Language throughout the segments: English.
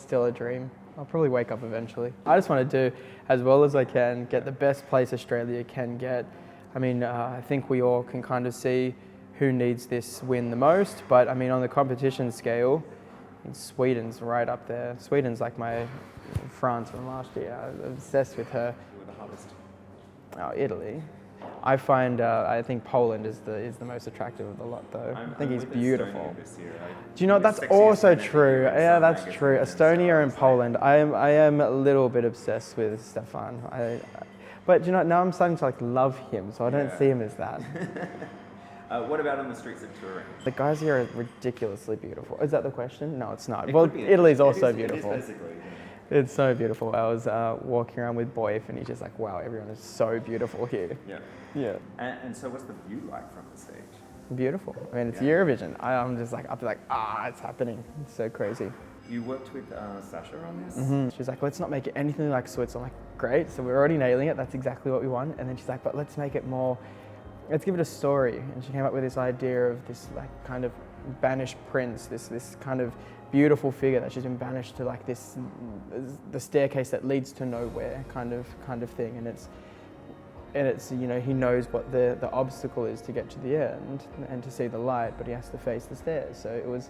still a dream. I'll probably wake up eventually. I just want to do as well as I can, get the best place Australia can get. I mean, I think we all can kind of see who needs this win the most, but I mean, on the competition scale, Sweden's right up there. Sweden's like my France from last year. I'm obsessed with her. Who were the hardest? Oh, Italy. I think Poland is the most attractive of the lot, though. I think he's beautiful. Do you know, that's also true. Yeah, that's true. Estonia and Poland. I am a little bit obsessed with Stefan. But you know, now I'm starting to like love him, so I don't see him as that. What about on the streets of Turin? The guys here are ridiculously beautiful. Is that the question? No, it's not. Well, Italy's also beautiful. It is basically. It's so beautiful. I was walking around with Boyf and he's just like, wow, everyone is so beautiful here. Yeah. Yeah. And so what's the view like from the stage? Beautiful. I mean, it's Eurovision. I'm just like, I'll be like, it's happening. It's so crazy. You worked with Sasha on this? Mm-hmm. She's like, let's not make it anything like Switzerland. I'm like, great. So we're already nailing it. That's exactly what we want. And then she's like, but let's make it more, let's give it a story. And she came up with this idea of this like kind of banished prince, this kind of beautiful figure that she's been banished to like this, the staircase that leads to nowhere kind of thing. And it's you know, he knows what the obstacle is to get to the end and to see the light, but he has to face the stairs. So I was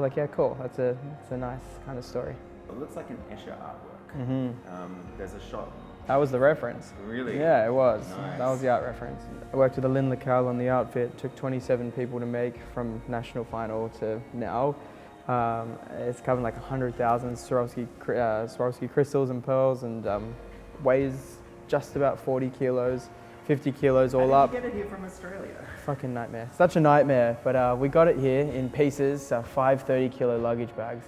like, yeah, cool. That's a nice kind of story. It looks like an Escher artwork. Mm-hmm. There's a shot. That was the reference. Really? Yeah, it was. Nice. That was the art reference. I worked with Lynn Lacalle on the outfit. Took 27 people to make from national final to now. It's covered like 100,000 Swarovski crystals and pearls, and weighs just about 40 kilos, 50 kilos all up. How did you get it here from Australia? Fucking nightmare. Such a nightmare. But we got it here in pieces, 5 30-kilo luggage bags.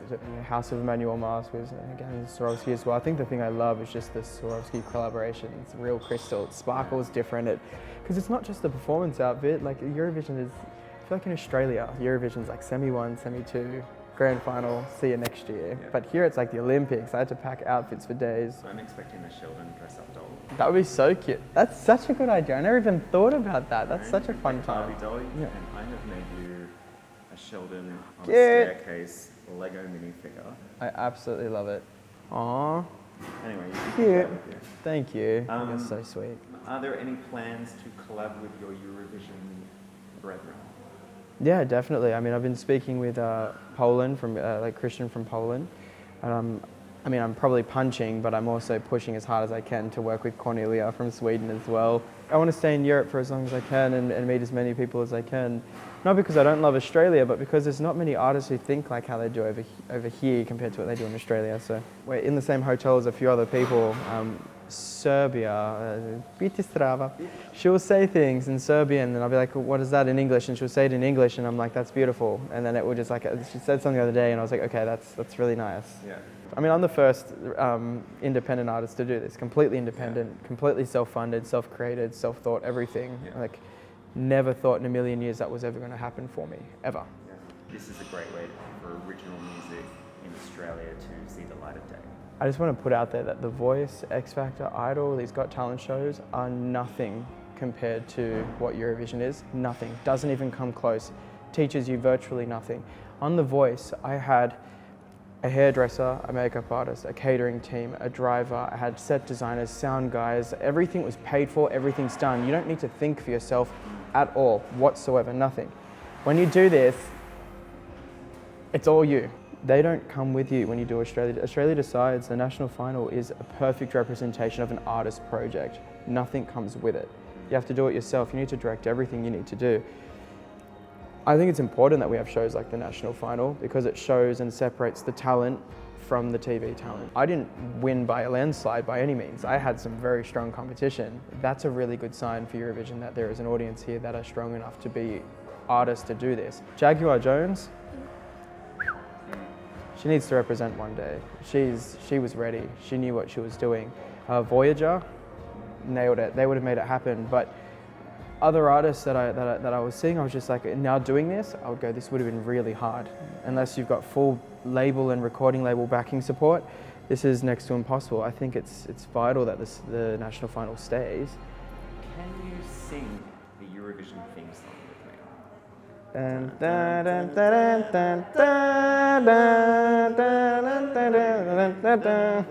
House of Emmanuel Mars was, again, Swarovski as well. I think the thing I love is just the Swarovski collaboration. It's real crystal. It sparkles different. Because it's not just a performance outfit. Like Eurovision is, I feel like in Australia, Eurovision's like semi-1, semi-2. Grand final, see you next year. Yeah. But here it's like the Olympics. I had to pack outfits for days. I'm expecting a Sheldon dress-up doll. That would be so cute. That's such a good idea. I never even thought about that. That's such a fun time. Barbie doll, Yeah. and I have made you a Sheldon on Cute. a staircase Lego minifigure. I absolutely love it. Aww, Anyway, you can cute. keep that with you. Thank you. You're so sweet. Are there any plans to collab with your Eurovision brethren? Yeah, definitely. I mean, I've been speaking with Poland, from like Christian from Poland. I mean, I'm probably punching, but I'm also pushing as hard as I can to work with Cornelia from Sweden as well. I want to stay in Europe for as long as I can and meet as many people as I can. Not because I don't love Australia, but because there's not many artists who think like how they do over here compared to what they do in Australia. So we're in the same hotel as a few other people. Serbia, biti strava. She'll say things in Serbian and I'll be like, what is that in English? And she'll say it in English and I'm like, that's beautiful. And then it will just like, she said something the other day and I was like, okay, that's really nice. Yeah. I mean, I'm the first independent artist to do this, completely independent, completely self-funded, self-created, self-thought, everything. Yeah. Like, never thought in a million years that was ever going to happen for me, ever. Yeah. This is a great way for original music in Australia to see the light of day. I just want to put out there that The Voice, X Factor, Idol, these Got Talent shows are nothing compared to what Eurovision is. Nothing. Doesn't even come close. Teaches you virtually nothing. On The Voice, I had a hairdresser, a makeup artist, a catering team, a driver, I had set designers, sound guys, everything was paid for, everything's done. You don't need to think for yourself at all, whatsoever, nothing. When you do this, it's all you. They don't come with you when you do Australia. Australia Decides, the national final, is a perfect representation of an artist project. Nothing comes with it. You have to do it yourself. You need to direct everything you need to do. I think it's important that we have shows like the national final because it shows and separates the talent from the TV talent. I didn't win by a landslide by any means. I had some very strong competition. That's a really good sign for Eurovision that there is an audience here that are strong enough to be artists to do this. Jaguar Jones, she needs to represent one day. She was ready. She knew what she was doing. Voyager, nailed it. They would have made it happen. But other artists that I was seeing, I was just like, now doing this, I would go, this would have been really hard. Unless you've got full label and recording label backing support, this is next to impossible. I think it's vital that the national final stays. Can you sing the Eurovision theme song with me? Dun, dun, dun, dun, dun, dun, dun, dun, dun, dun, dun, dun.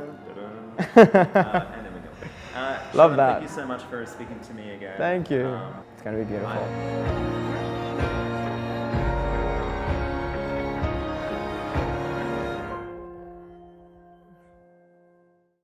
And then we go. Love Sheldon, that. Thank you so much for speaking to me again. Thank you. It's going to be beautiful.